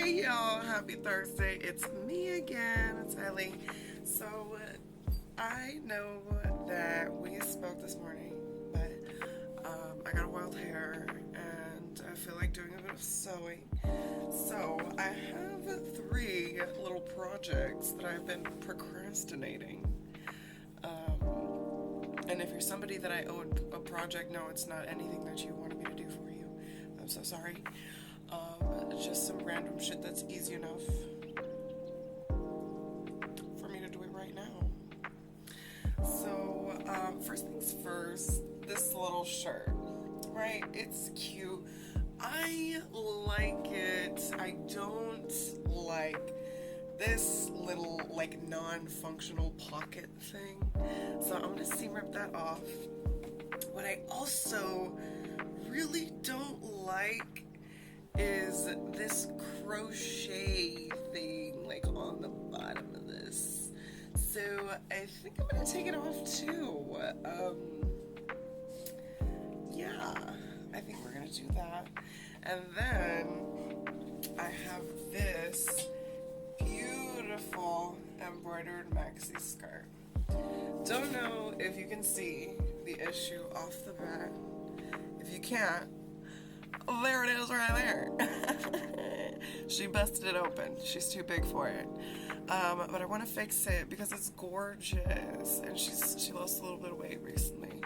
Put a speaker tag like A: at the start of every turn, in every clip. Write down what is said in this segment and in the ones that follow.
A: Hey y'all, happy Thursday. It's me again, it's Ellie. So, I know that we spoke this morning, but I got wild hair and I feel like doing a bit of sewing. So, I have 3 little projects that I've been procrastinating. And if you're somebody that I owe a project, no, it's not anything that you wanted me to do for you. I'm so sorry. Just some random shit that's easy enough for me to do it right now. So, first things first, this little shirt, right? It's cute. I like it. I don't like this little, like, non-functional pocket thing. So I'm gonna seam rip that off. What I also really don't like is this crochet thing, like, on the bottom of this. So I think I'm gonna take it off too. Yeah, I think we're gonna do that. And then I have this beautiful embroidered maxi skirt. Don't know if you can see the issue off the bat. If you can't, there it is right there. She busted it open. She's too big for it. But I want to fix it because it's gorgeous. And she lost a little bit of weight recently.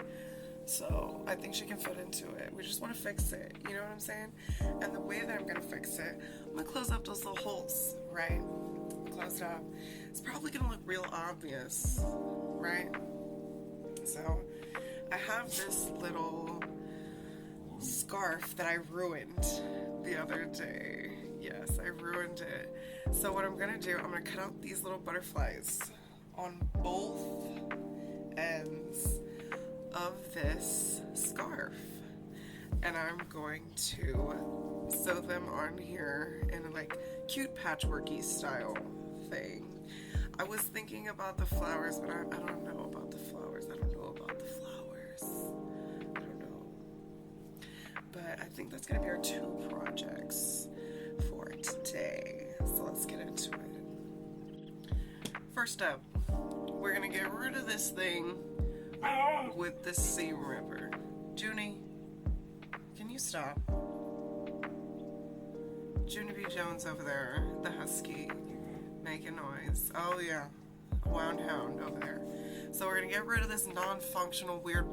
A: So I think she can fit into it. We just want to fix it. You know what I'm saying? And the way that I'm going to fix it, I'm going to close up those little holes, right? Close it up. It's probably going to look real obvious, right? So I have this little scarf that I ruined the other day. Yes, I ruined it. So what I'm gonna do, I'm gonna cut out these little butterflies on both ends of this scarf, and I'm going to sew them on here in a, like, cute patchworky style thing. I was thinking about the flowers, but I don't know about the flowers. I don't know about the flowers. I don't know. But I think that's gonna be our 2 projects for today. So let's get into it. First up, we're gonna get rid of this thing with the seam ripper. Junie, can you stop? Junie B. Jones over there, the husky, making noise. Oh yeah, wound hound over there. So we're gonna get rid of this non-functional weird,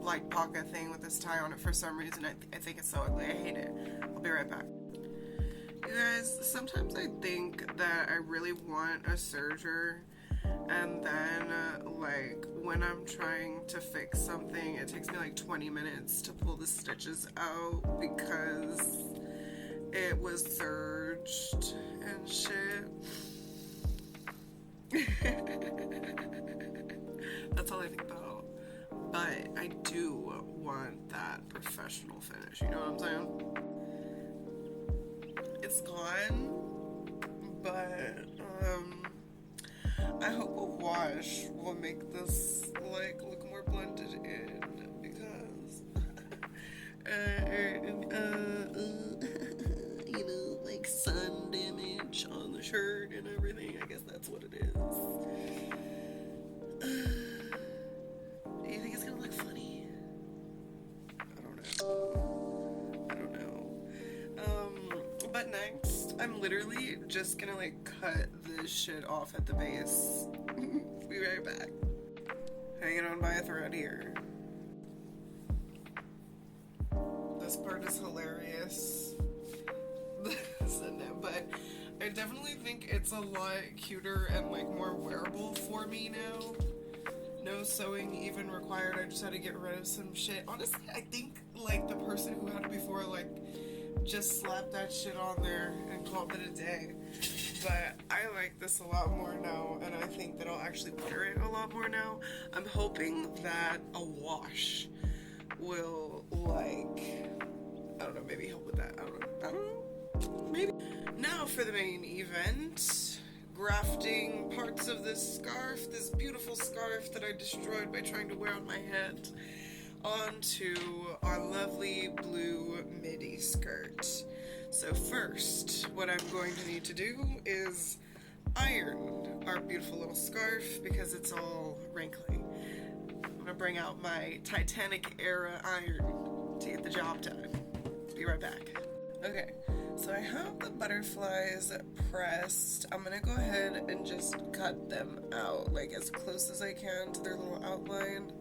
A: like, pocket thing with this tie on it for some reason. I think it's so ugly. I hate it. I'll be right back. You guys, sometimes I think that I really want a serger, and then like when I'm trying to fix something, it takes me like 20 minutes to pull the stitches out because it was serged and shit. That's all I think about. But I do want that professional finish, you know what I'm saying? It's gone, but I hope a wash will make this, like, look more blended in, because you know, like, sun damage on the shirt and everything. I guess that's what it is. Do you think it's gonna look funny? I don't know. But next, I'm literally just gonna, like, cut this shit off at the base. Be right back. Hanging on by a thread here. This part is hilarious. But I definitely think it's a lot cuter and, like, more wearable for me now. No sewing even required. I just had to get rid of some shit. Honestly, I think, like, the person who had it before, like, just slap that shit on there and call it a day. But I like this a lot more now, and I think that I'll actually wear it a lot more now. I'm hoping that a wash will, like, I don't know, maybe help with that. I don't know, maybe. Now for the main event. Grafting parts of this scarf, this beautiful scarf that I destroyed by trying to wear on my head, onto our lovely blue midi skirt. So first, what I'm going to need to do is iron our beautiful little scarf because it's all wrinkly. I'm gonna bring out my Titanic era iron to get the job done. Be right back. Okay, so I have the butterflies pressed. I'm gonna go ahead and just cut them out, like as close as I can to their little outline.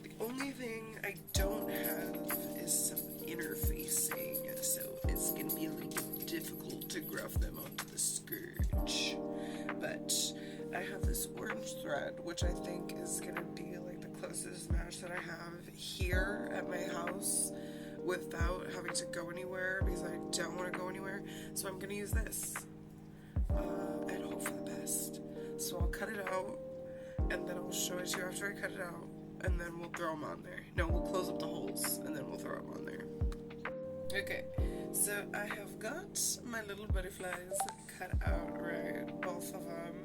A: The only thing I don't have is some interfacing, so it's gonna be a little difficult to gruff them onto the skirt. But I have this orange thread, which I think is gonna be like the closest match that I have here at my house without having to go anywhere because I don't want to go anywhere. So I'm gonna use this and hope for the best. So I'll cut it out and then I'll show it to you after I cut it out, and then we'll throw them on there. No, we'll close up the holes and then we'll throw them on there. Okay, so I have got my little butterflies cut out, right? Both of them.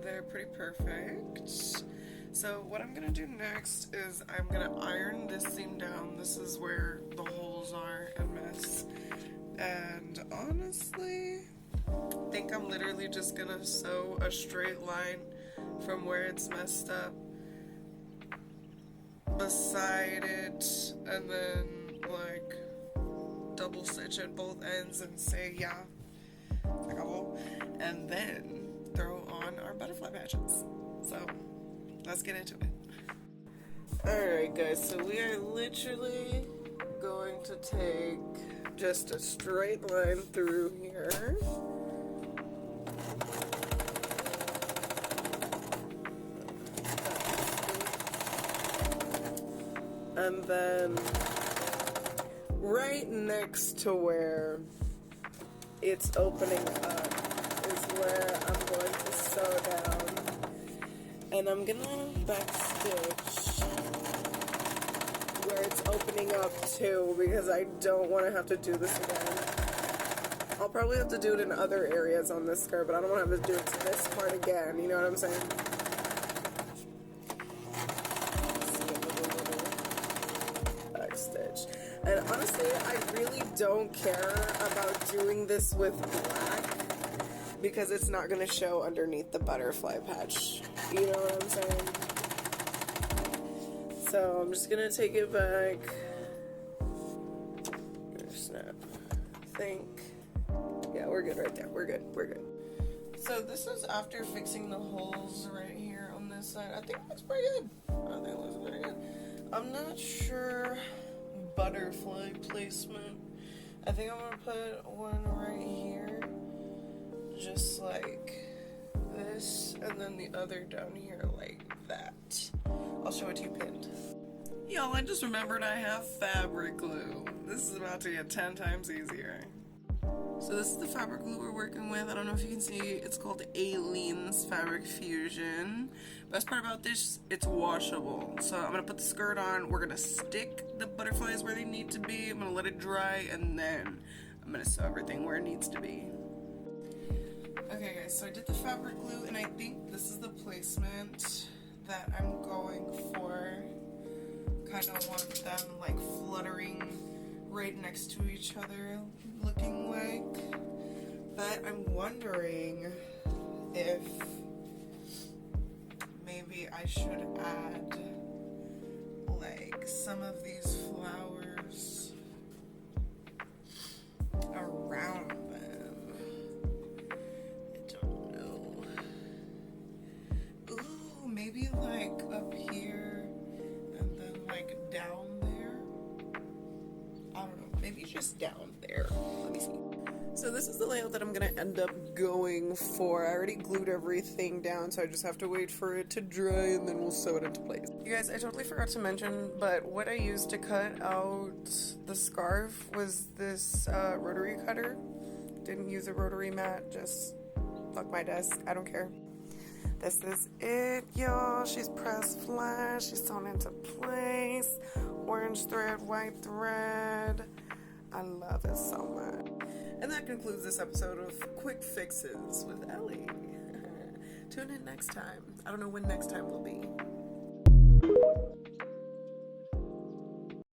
A: They're pretty perfect. So what I'm gonna do next is I'm gonna iron this seam down. This is where the holes are and mess. And honestly, I think I'm literally just gonna sew a straight line from where it's messed up beside it, and then like double stitch at both ends and say yeah, and then throw on our butterfly patches. So let's get into it. Alright guys, so we are literally going to take just a straight line through here. And then right next to where it's opening up is where I'm going to sew down. And I'm gonna backstitch where it's opening up too, because I don't want to have to do this again. I'll probably have to do it in other areas on this skirt, but I don't want to have to do it to this part again, you know what I'm saying? Backstitch. And honestly, I really don't care about doing this with black because it's not going to show underneath the butterfly patch. You know what I'm saying? So I'm just going to take it back. Snap. I think. Yeah, we're good right there. We're good. We're good. So this is after fixing the holes right here on this side. I think it looks pretty good. I think it looks pretty good. I'm not sure butterfly placement. I think I'm gonna put one right here, just like this, and then the other down here like that. I'll show it to you pinned. Y'all, I just remembered I have fabric glue. This is about to get 10 times easier. So this is the fabric glue we're working with. I don't know if you can see, it's called Aleene's Fabric Fusion. Best part about this, it's washable. So I'm gonna put the skirt on, we're gonna stick the butterflies where they need to be, I'm gonna let it dry, and then I'm gonna sew everything where it needs to be. Okay guys, so I did the fabric glue, and I think this is the placement that I'm going for. Kind of want them like fluttering right next to each other, looking like. But I'm wondering if maybe I should add like some of these flowers around them. I don't know. Ooh, maybe like up here and then like down there. I don't know, maybe just down there. Let me see. So this is the layout that I'm gonna end up going for. I already glued everything down, so I just have to wait for it to dry and then we'll sew it into place. You guys, I totally forgot to mention, but what I used to cut out the scarf was this rotary cutter. Didn't use a rotary mat, just fuck my desk, I don't care. This is it, y'all. She's pressed flat, she's sewn into place. Orange thread, white thread. I love it so much. And that concludes this episode of Quick Fixes with Ellie. Tune in next time. I don't know when next time will be.